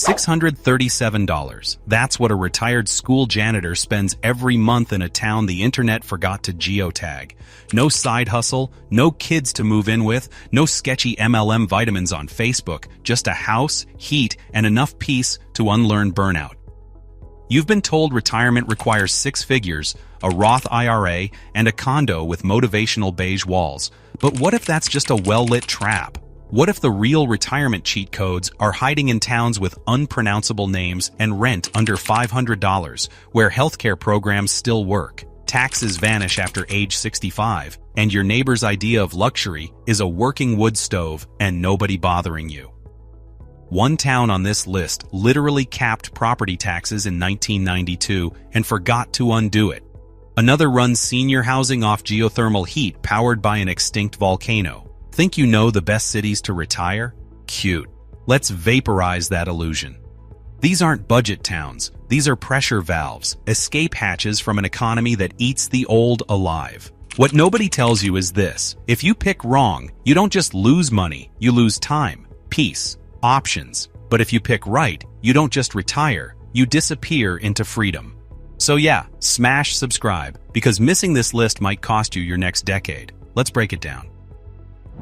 $637. That's what a retired school janitor spends every month in a town the internet forgot to geotag. No side hustle, no kids to move in with, no sketchy MLM vitamins on Facebook, just a house, heat, and enough peace to unlearn burnout. You've been told retirement requires 6 figures, a Roth IRA, and a condo with motivational beige walls. But what if that's just a well-lit trap? What if the real retirement cheat codes are hiding in towns with unpronounceable names and rent under $500, where healthcare programs still work, taxes vanish after age 65, and your neighbor's idea of luxury is a working wood stove and nobody bothering you? One town on this list literally capped property taxes in 1992 and forgot to undo it. Another runs senior housing off geothermal heat powered by an extinct volcano. Think you know the best cities to retire? Cute. Let's vaporize that illusion. These aren't budget towns. These are pressure valves, escape hatches from an economy that eats the old alive. What nobody tells you is this: if you pick wrong, you don't just lose money, you lose time, peace, options. But if you pick right, you don't just retire, you disappear into freedom. So yeah, smash subscribe, because missing this list might cost you your next decade. Let's break it down.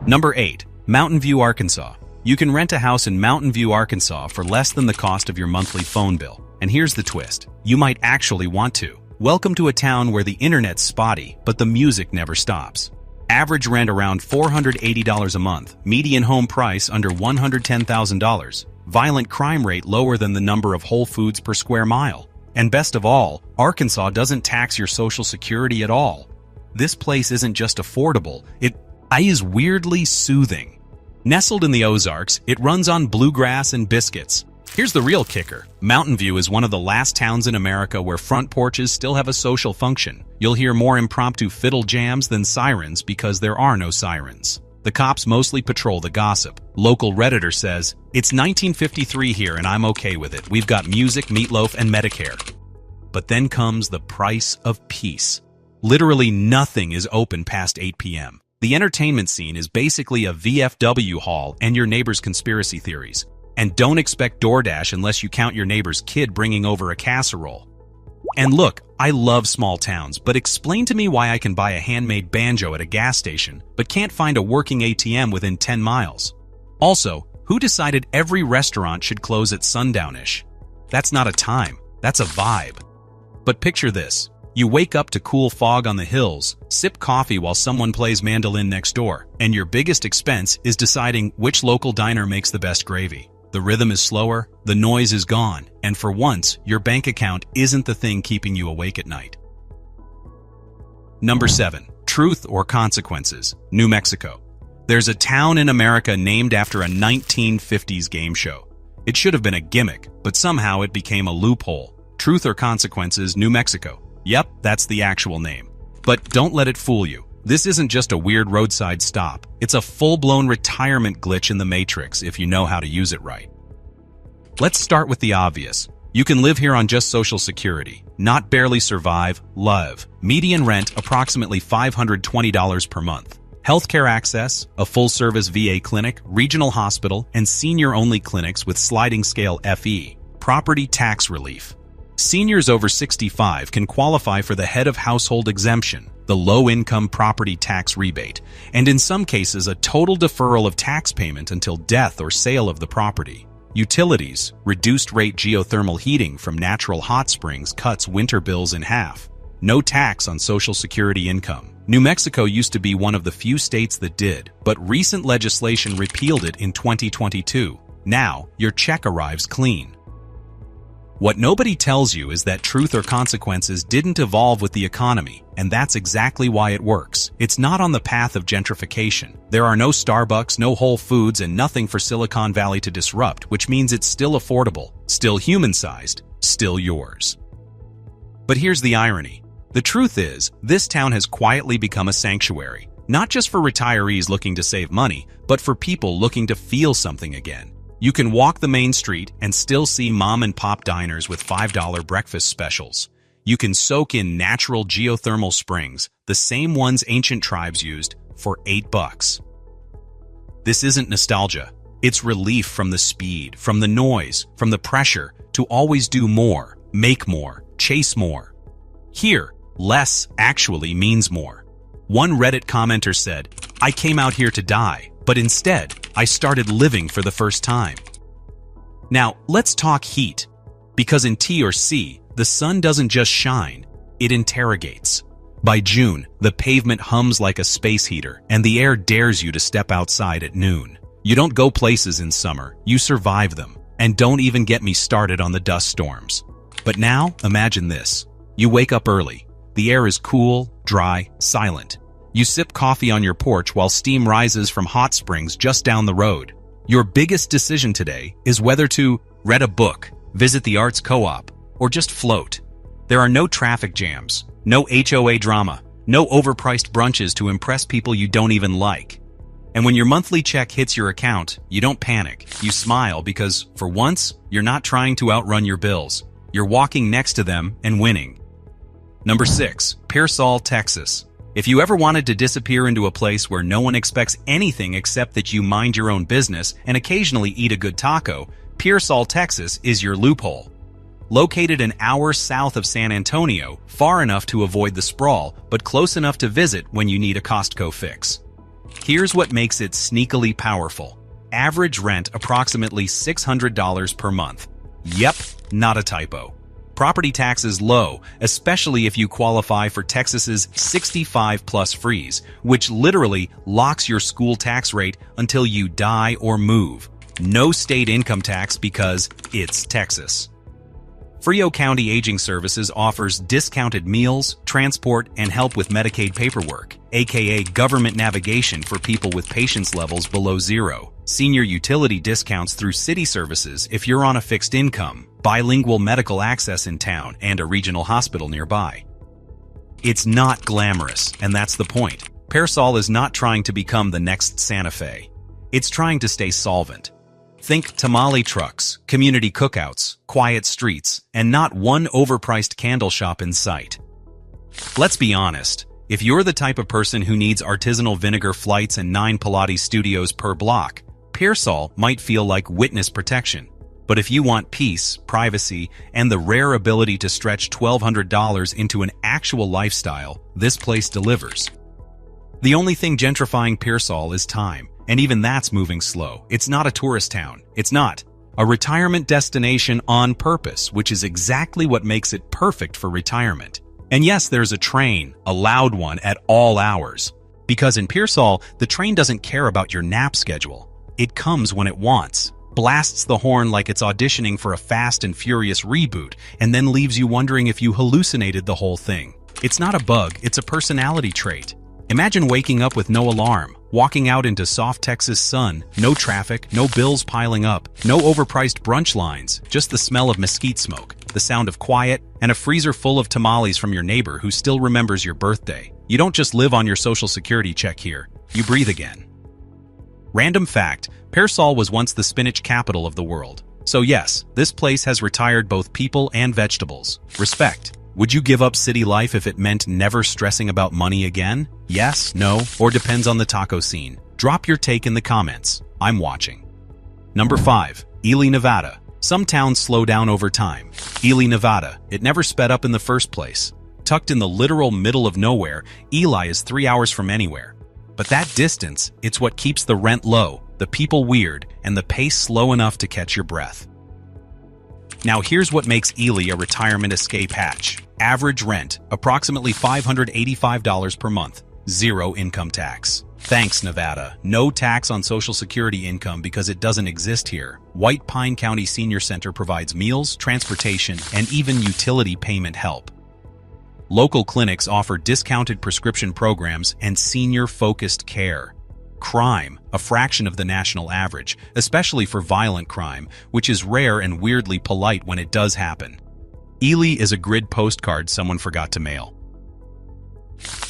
Number 8. Mountain View, Arkansas. You can rent a house in Mountain View, Arkansas for less than the cost of your monthly phone bill. And here's the twist: you might actually want to. Welcome to a town where the internet's spotty, but the music never stops. Average rent around $480 a month, median home price under $110,000, violent crime rate lower than the number of Whole Foods per square mile. And best of all, Arkansas doesn't tax your Social Security at all. This place isn't just affordable, it is weirdly soothing. Nestled in the Ozarks, it runs on bluegrass and biscuits. Here's the real kicker. Mountain View is one of the last towns in America where front porches still have a social function. You'll hear more impromptu fiddle jams than sirens because there are no sirens. The cops mostly patrol the gossip. Local Redditor says, "It's 1953 here and I'm okay with it. We've got music, meatloaf, and Medicare." But then comes the price of peace. Literally nothing is open past 8 p.m. The entertainment scene is basically a VFW hall and your neighbor's conspiracy theories. And don't expect DoorDash unless you count your neighbor's kid bringing over a casserole. And look, I love small towns, but explain to me why I can buy a handmade banjo at a gas station, but can't find a working ATM within 10 miles. Also, who decided every restaurant should close at sundownish? That's not a time, that's a vibe. But picture this. You wake up to cool fog on the hills, sip coffee while someone plays mandolin next door, and your biggest expense is deciding which local diner makes the best gravy. The rhythm is slower, the noise is gone, and for once, your bank account isn't the thing keeping you awake at night. Number 7. Truth or Consequences, New Mexico. There's a town in America named after a 1950s game show. It should have been a gimmick, but somehow it became a loophole. Truth or Consequences, New Mexico. Yep, that's the actual name. But don't let it fool you. This isn't just a weird roadside stop. It's a full-blown retirement glitch in the Matrix if you know how to use it right. Let's start with the obvious. You can live here on just Social Security, not barely survive, love. Median rent approximately $520 per month. Healthcare access, a full-service VA clinic, regional hospital, and senior-only clinics with sliding scale FE. Property tax relief. Seniors over 65 can qualify for the head of household exemption, the low-income property tax rebate, and in some cases a total deferral of tax payment until death or sale of the property. Utilities, reduced-rate geothermal heating from natural hot springs cuts winter bills in half. No tax on Social Security income. New Mexico used to be one of the few states that did, but recent legislation repealed it in 2022. Now, your check arrives clean. What nobody tells you is that Truth or Consequences didn't evolve with the economy, and that's exactly why it works. It's not on the path of gentrification. There are no Starbucks, no Whole Foods, and nothing for Silicon Valley to disrupt, which means it's still affordable, still human-sized, still yours. But here's the irony. The truth is, this town has quietly become a sanctuary, not just for retirees looking to save money, but for people looking to feel something again. You can walk the main street and still see mom-and-pop diners with $5 breakfast specials. You can soak in natural geothermal springs, the same ones ancient tribes used, for $8. This isn't nostalgia. It's relief from the speed, from the noise, from the pressure to always do more, make more, chase more. Here, less actually means more. One Reddit commenter said, "I came out here to die, but instead, I started living for the first time." Now, let's talk heat. Because in T or C, the sun doesn't just shine, it interrogates. By June, the pavement hums like a space heater, and the air dares you to step outside at noon. You don't go places in summer, you survive them. And don't even get me started on the dust storms. But now, imagine this. You wake up early. The air is cool, dry, silent. You sip coffee on your porch while steam rises from hot springs just down the road. Your biggest decision today is whether to read a book, visit the arts co-op, or just float. There are no traffic jams, no HOA drama, no overpriced brunches to impress people you don't even like. And when your monthly check hits your account, you don't panic. You smile because, for once, you're not trying to outrun your bills. You're walking next to them and winning. Number 6. Pearsall, Texas. If you ever wanted to disappear into a place where no one expects anything except that you mind your own business and occasionally eat a good taco, Pearsall, Texas is your loophole. Located an hour south of San Antonio, far enough to avoid the sprawl, but close enough to visit when you need a Costco fix. Here's what makes it sneakily powerful. Average rent approximately $600 per month. Yep, not a typo. Property taxes low, especially if you qualify for Texas's 65+ freeze, which literally locks your school tax rate until you die or move. No state income tax because it's Texas. Frio County Aging Services offers discounted meals, transport, and help with Medicaid paperwork, aka government navigation for people with patience levels below 0, senior utility discounts through city services if you're on a fixed income, bilingual medical access in town, and a regional hospital nearby. It's not glamorous, and that's the point. Pearsall is not trying to become the next Santa Fe. It's trying to stay solvent. Think tamale trucks, community cookouts, quiet streets, and not one overpriced candle shop in sight. Let's be honest, if you're the type of person who needs artisanal vinegar flights and 9 Pilates studios per block, Pearsall might feel like witness protection. But if you want peace, privacy, and the rare ability to stretch $1,200 into an actual lifestyle, this place delivers. The only thing gentrifying Pearsall is time. And even that's moving slow. It's not a tourist town. It's not. A retirement destination on purpose, which is exactly what makes it perfect for retirement. And yes, there's a train, a loud one, at all hours. Because in Pearsall, the train doesn't care about your nap schedule. It comes when it wants, blasts the horn like it's auditioning for a Fast and Furious reboot, and then leaves you wondering if you hallucinated the whole thing. It's not a bug, it's a personality trait. Imagine waking up with no alarm, walking out into soft Texas sun, no traffic, no bills piling up, no overpriced brunch lines, just the smell of mesquite smoke, the sound of quiet, and a freezer full of tamales from your neighbor who still remembers your birthday. You don't just live on your social security check here, you breathe again. Random fact, Pearsall was once the spinach capital of the world. So yes, this place has retired both people and vegetables. Respect. Would you give up city life if it meant never stressing about money again? Yes, no, or depends on the taco scene. Drop your take in the comments. I'm watching. Number 5. Ely, Nevada. Some towns slow down over time. Ely, Nevada. It never sped up in the first place. Tucked in the literal middle of nowhere, Ely is 3 hours from anywhere. But that distance, it's what keeps the rent low, the people weird, and the pace slow enough to catch your breath. Now here's what makes Ely a retirement escape hatch. Average rent, approximately $585 per month. 0 income tax. Thanks, Nevada. No tax on Social Security income because it doesn't exist here. White Pine County Senior Center provides meals, transportation, and even utility payment help. Local clinics offer discounted prescription programs and senior-focused care. Crime, a fraction of the national average, especially for violent crime, which is rare and weirdly polite when it does happen. Ely is a grid postcard someone forgot to mail.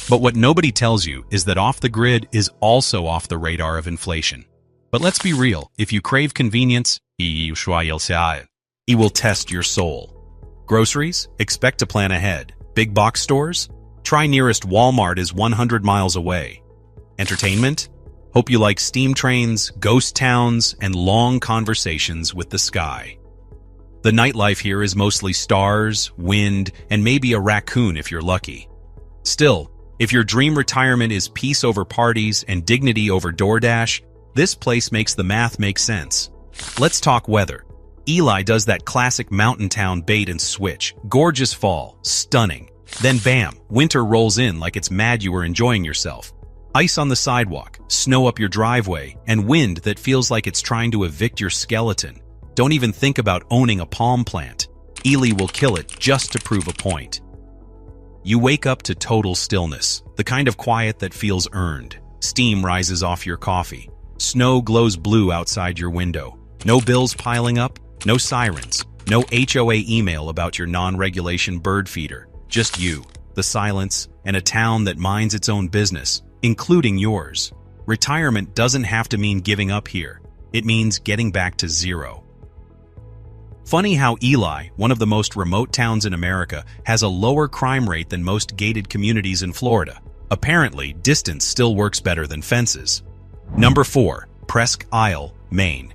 But what nobody tells you is that off the grid is also off the radar of inflation. But let's be real, if you crave convenience, it will test your soul. Groceries? Expect to plan ahead. Big box stores? Try nearest Walmart is 100 miles away. Entertainment? Hope you like steam trains, ghost towns, and long conversations with the sky. The nightlife here is mostly stars, wind, and maybe a raccoon if you're lucky. Still, if your dream retirement is peace over parties and dignity over DoorDash, this place makes the math make sense. Let's talk weather. Eli does that classic mountain town bait and switch. Gorgeous fall, stunning. Then bam, winter rolls in like it's mad you were enjoying yourself. Ice on the sidewalk, snow up your driveway, and wind that feels like it's trying to evict your skeleton. Don't even think about owning a palm plant. Eli will kill it just to prove a point. You wake up to total stillness, the kind of quiet that feels earned. Steam rises off your coffee. Snow glows blue outside your window. No bills piling up, no sirens, no HOA email about your non-regulation bird feeder. Just you, the silence, and a town that minds its own business, including yours. Retirement doesn't have to mean giving up here. It means getting back to zero. Funny how Eli, one of the most remote towns in America, has a lower crime rate than most gated communities in Florida. Apparently, distance still works better than fences. Number 4. Presque Isle, Maine.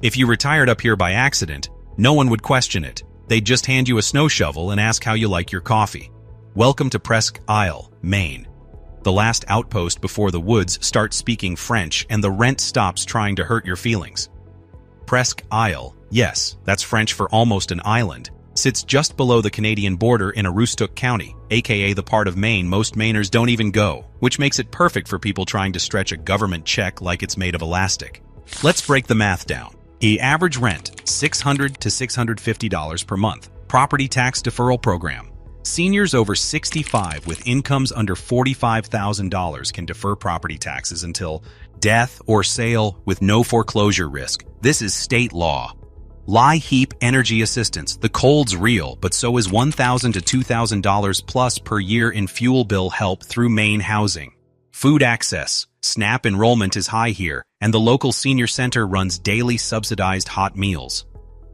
If you retired up here by accident, no one would question it. They'd just hand you a snow shovel and ask how you like your coffee. Welcome to Presque Isle, Maine. The last outpost before the woods starts speaking French and the rent stops trying to hurt your feelings. Presque Isle, yes, that's French for almost an island, sits just below the Canadian border in Aroostook County, aka the part of Maine most Mainers don't even go, which makes it perfect for people trying to stretch a government check like it's made of elastic. Let's break the math down. The average rent, $600 to $650 per month. Property tax deferral program. Seniors over 65 with incomes under $45,000 can defer property taxes until death or sale with no foreclosure risk. This is state law. Lie heap energy assistance. The cold's real, but so is $1,000 to $2,000 plus per year in fuel bill help through Maine housing. Food access. SNAP enrollment is high here, and the local senior center runs daily subsidized hot meals.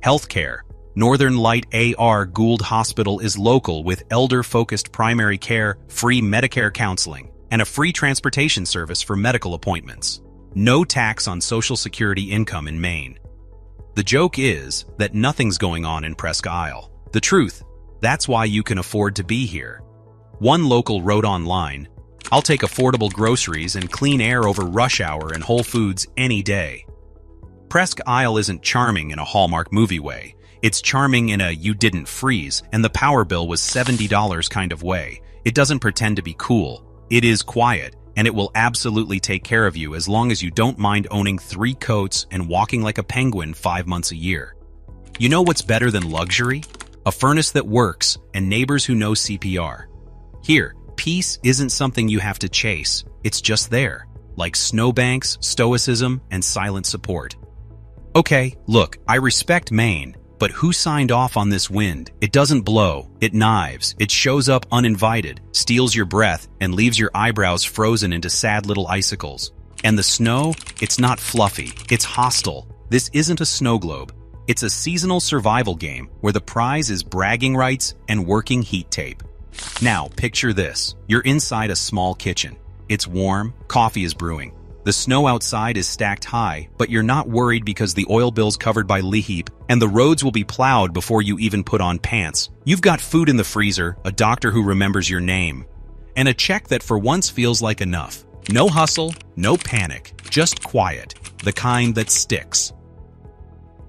Healthcare. Northern Light AR Gould Hospital is local with elder-focused primary care, free Medicare counseling, and a free transportation service for medical appointments. No tax on Social Security income in Maine. The joke is that nothing's going on in Presque Isle. The truth, that's why you can afford to be here. One local wrote online, "I'll take affordable groceries and clean air over rush hour and Whole Foods any day." Presque Isle isn't charming in a Hallmark movie way. It's charming in a you didn't freeze and the power bill was $70 kind of way. It doesn't pretend to be cool. It is quiet, and it will absolutely take care of you as long as you don't mind owning 3 coats and walking like a penguin 5 months a year. You know what's better than luxury? A furnace that works and neighbors who know CPR. Here, peace isn't something you have to chase. It's just there, like snowbanks, stoicism, and silent support. Okay, look, I respect Maine, but who signed off on this wind? It doesn't blow, it knives, it shows up uninvited, steals your breath, and leaves your eyebrows frozen into sad little icicles. And the snow? It's not fluffy, it's hostile. This isn't a snow globe. It's a seasonal survival game where the prize is bragging rights and working heat tape. Now, picture this. You're inside a small kitchen. It's warm, coffee is brewing. The snow outside is stacked high, but you're not worried because the oil bill's covered by Leheap, and the roads will be plowed before you even put on pants. You've got food in the freezer, a doctor who remembers your name, and a check that for once feels like enough. No hustle, no panic, just quiet, the kind that sticks.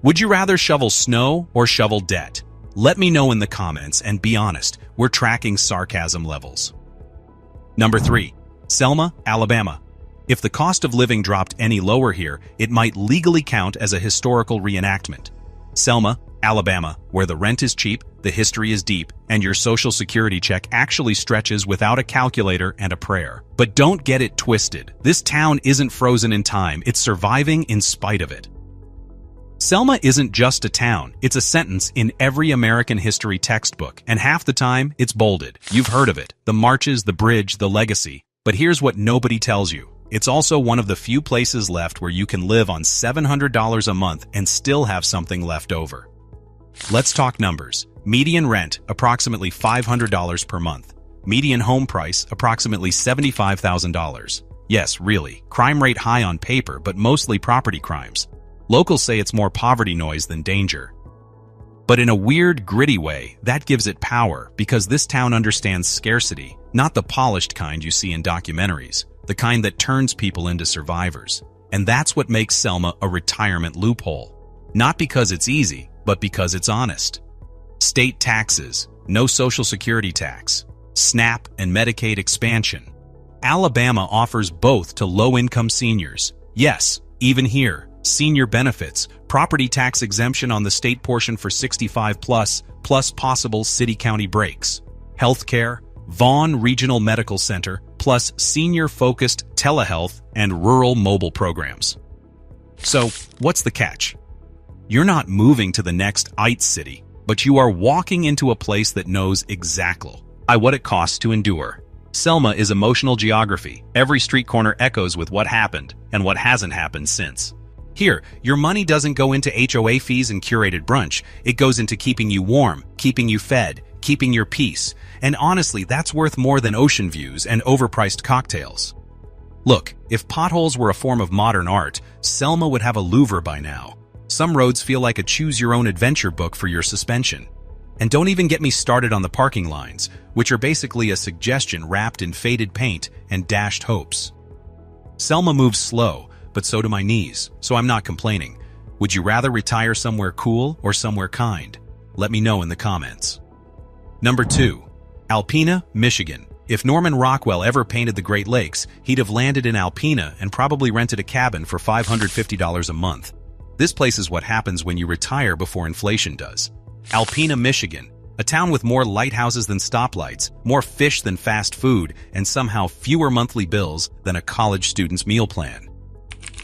Would you rather shovel snow or shovel debt? Let me know in the comments, and be honest, we're tracking sarcasm levels. Number 3. Selma, Alabama. If the cost of living dropped any lower here, it might legally count as a historical reenactment. Selma, Alabama, where the rent is cheap, the history is deep, and your Social Security check actually stretches without a calculator and a prayer. But don't get it twisted. This town isn't frozen in time, it's surviving in spite of it. Selma isn't just a town, it's a sentence in every American history textbook, and half the time, it's bolded. You've heard of it. The marches, the bridge, the legacy. But here's what nobody tells you. It's also one of the few places left where you can live on $700 a month and still have something left over. Let's talk numbers. Median rent, approximately $500 per month. Median home price, approximately $75,000. Yes, really, crime rate high on paper, but mostly property crimes. Locals say it's more poverty noise than danger. But in a weird, gritty way, that gives it power because this town understands scarcity, not the polished kind you see in documentaries, the kind that turns people into survivors. And that's what makes Selma a retirement loophole. Not because it's easy, but because it's honest. State taxes, no Social Security tax, SNAP and Medicaid expansion. Alabama offers both to low-income seniors. Yes, even here, senior benefits, property tax exemption on the state portion for 65 plus possible city-county breaks. Healthcare, Vaughan Regional Medical Center, plus senior-focused telehealth and rural mobile programs. So, what's the catch? You're not moving to the next IT city, but you are walking into a place that knows exactly what it costs to endure. Selma is emotional geography. Every street corner echoes with what happened and what hasn't happened since. Here, your money doesn't go into HOA fees and curated brunch. It goes into keeping you warm, keeping you fed, keeping your peace. And honestly, that's worth more than ocean views and overpriced cocktails. Look, if potholes were a form of modern art, Selma would have a Louvre by now. Some roads feel like a choose-your-own-adventure book for your suspension. And don't even get me started on the parking lines, which are basically a suggestion wrapped in faded paint and dashed hopes. Selma moves slow, but so do my knees, so I'm not complaining. Would you rather retire somewhere cool or somewhere kind? Let me know in the comments. Number 2. Alpena, Michigan. If Norman Rockwell ever painted the Great Lakes, he'd have landed in Alpena and probably rented a cabin for $550 a month. This place is what happens when you retire before inflation does. Alpena, Michigan, a town with more lighthouses than stoplights, more fish than fast food, and somehow fewer monthly bills than a college student's meal plan.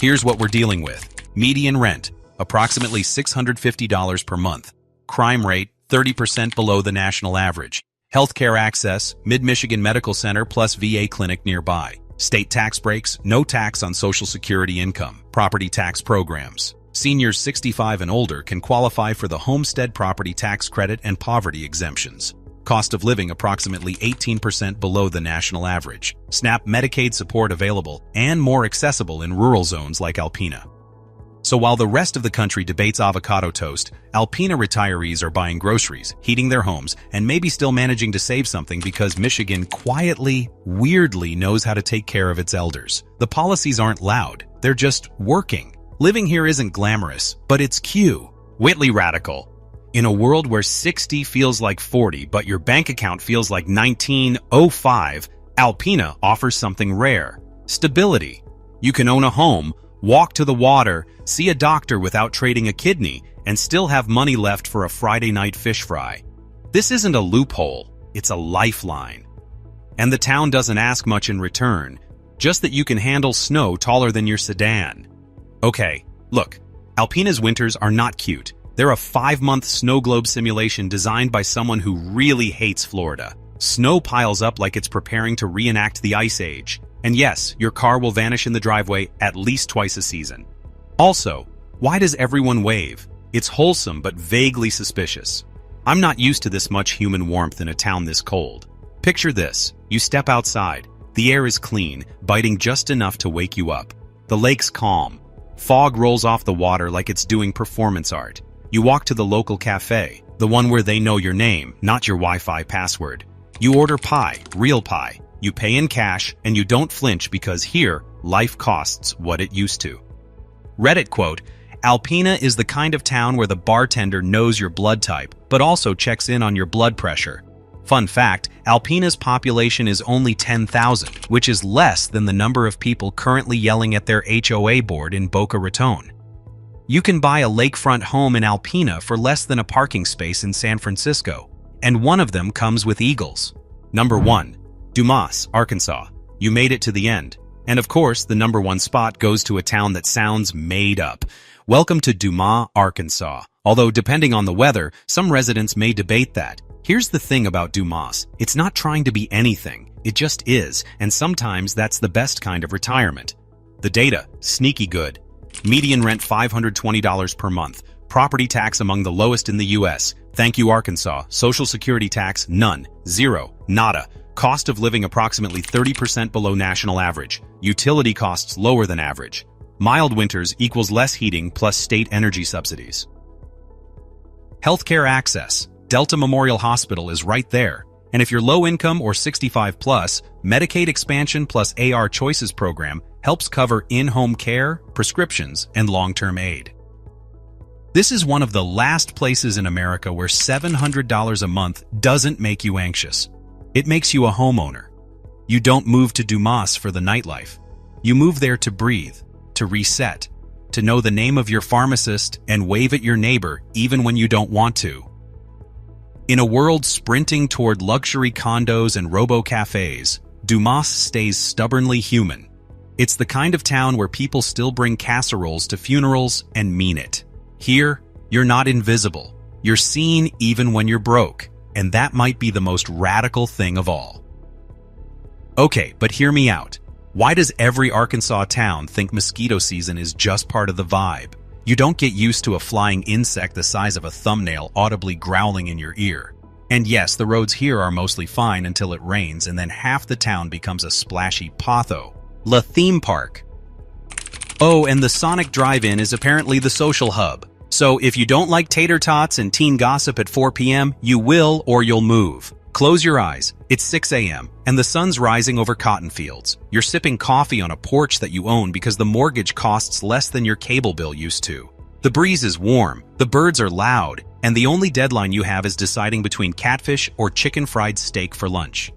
Here's what we're dealing with. Median rent, approximately $650 per month. Crime rate, 30% below the national average. Healthcare access, Mid-Michigan Medical Center plus VA clinic nearby. State tax breaks, no tax on Social Security income. Property tax programs. Seniors 65 and older can qualify for the homestead property tax credit and poverty exemptions. Cost of living approximately 18% below the national average. SNAP Medicaid support available and more accessible in rural zones like Alpena. So while the rest of the country debates avocado toast, Alpena retirees are buying groceries, heating their homes, and maybe still managing to save something because Michigan quietly, weirdly knows how to take care of its elders. The policies aren't loud, they're just working. Living here isn't glamorous, but it's cute. Whitley radical. In a world where 60 feels like 40, but your bank account feels like 1905, Alpena offers something rare. Stability. You can own a home, walk to the water, see a doctor without trading a kidney, and still have money left for a Friday night fish fry. This isn't a loophole, it's a lifeline. And the town doesn't ask much in return, just that you can handle snow taller than your sedan. Okay, look, Alpena's winters are not cute. They're a 5-month snow globe simulation designed by someone who really hates Florida. Snow piles up like it's preparing to reenact the Ice Age. And yes, your car will vanish in the driveway at least twice a season. Also, why does everyone wave? It's wholesome but vaguely suspicious. I'm not used to this much human warmth in a town this cold. Picture this. You step outside. The air is clean, biting just enough to wake you up. The lake's calm. Fog rolls off the water like it's doing performance art. You walk to the local cafe, the one where they know your name, not your Wi-Fi password. You order pie, real pie. You pay in cash, and you don't flinch because here, life costs what it used to. Reddit quote, Alpena is the kind of town where the bartender knows your blood type, but also checks in on your blood pressure. Fun fact, Alpena's population is only 10,000, which is less than the number of people currently yelling at their HOA board in Boca Raton. You can buy a lakefront home in Alpena for less than a parking space in San Francisco, and one of them comes with eagles. Number 1. Dumas, Arkansas. You made it to the end. And of course, the number 1 spot goes to a town that sounds made up. Welcome to Dumas, Arkansas. Although depending on the weather, some residents may debate that. Here's the thing about Dumas. It's not trying to be anything. It just is, and sometimes that's the best kind of retirement. The data, sneaky good. Median rent $520 per month. Property tax among the lowest in the U.S. Thank you, Arkansas. Social Security tax, none. Zero. Nada. Cost of living approximately 30% below national average. Utility costs lower than average. Mild winters equals less heating plus state energy subsidies. Healthcare access. Delta Memorial Hospital is right there. And if you're low income or 65 plus, Medicaid expansion plus AR Choices program helps cover in-home care, prescriptions, and long-term aid. This is one of the last places in America where $700 a month doesn't make you anxious. It makes you a homeowner. You don't move to Dumas for the nightlife. You move there to breathe, to reset, to know the name of your pharmacist and wave at your neighbor even when you don't want to. In a world sprinting toward luxury condos and robo-cafes, Dumas stays stubbornly human. It's the kind of town where people still bring casseroles to funerals and mean it. Here, you're not invisible. You're seen even when you're broke, and that might be the most radical thing of all. Okay, but hear me out. Why does every Arkansas town think mosquito season is just part of the vibe? You don't get used to a flying insect the size of a thumbnail audibly growling in your ear. And yes, the roads here are mostly fine until it rains, and then half the town becomes a splashy potho. La theme park. Oh, and the Sonic Drive-In is apparently the social hub. So if you don't like tater tots and teen gossip at 4 p.m., you will or you'll move. Close your eyes. It's 6 a.m. and the sun's rising over cotton fields. You're sipping coffee on a porch that you own because the mortgage costs less than your cable bill used to. The breeze is warm, the birds are loud, and the only deadline you have is deciding between catfish or chicken fried steak for lunch.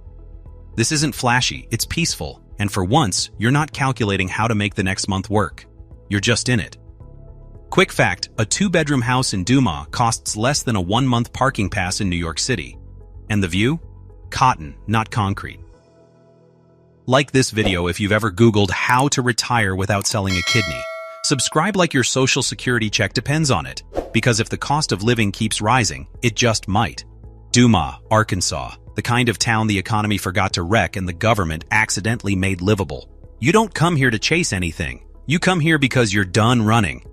This isn't flashy, it's peaceful, and for once, you're not calculating how to make the next month work. You're just in it. Quick fact, a 2-bedroom house in Dumas costs less than a 1-month parking pass in New York City. And the view? Cotton, not concrete. Like this video if you've ever Googled how to retire without selling a kidney. Subscribe like your social security check depends on it, because if the cost of living keeps rising, it just might. Dumas, Arkansas, the kind of town the economy forgot to wreck and the government accidentally made livable. You don't come here to chase anything. You come here because you're done running.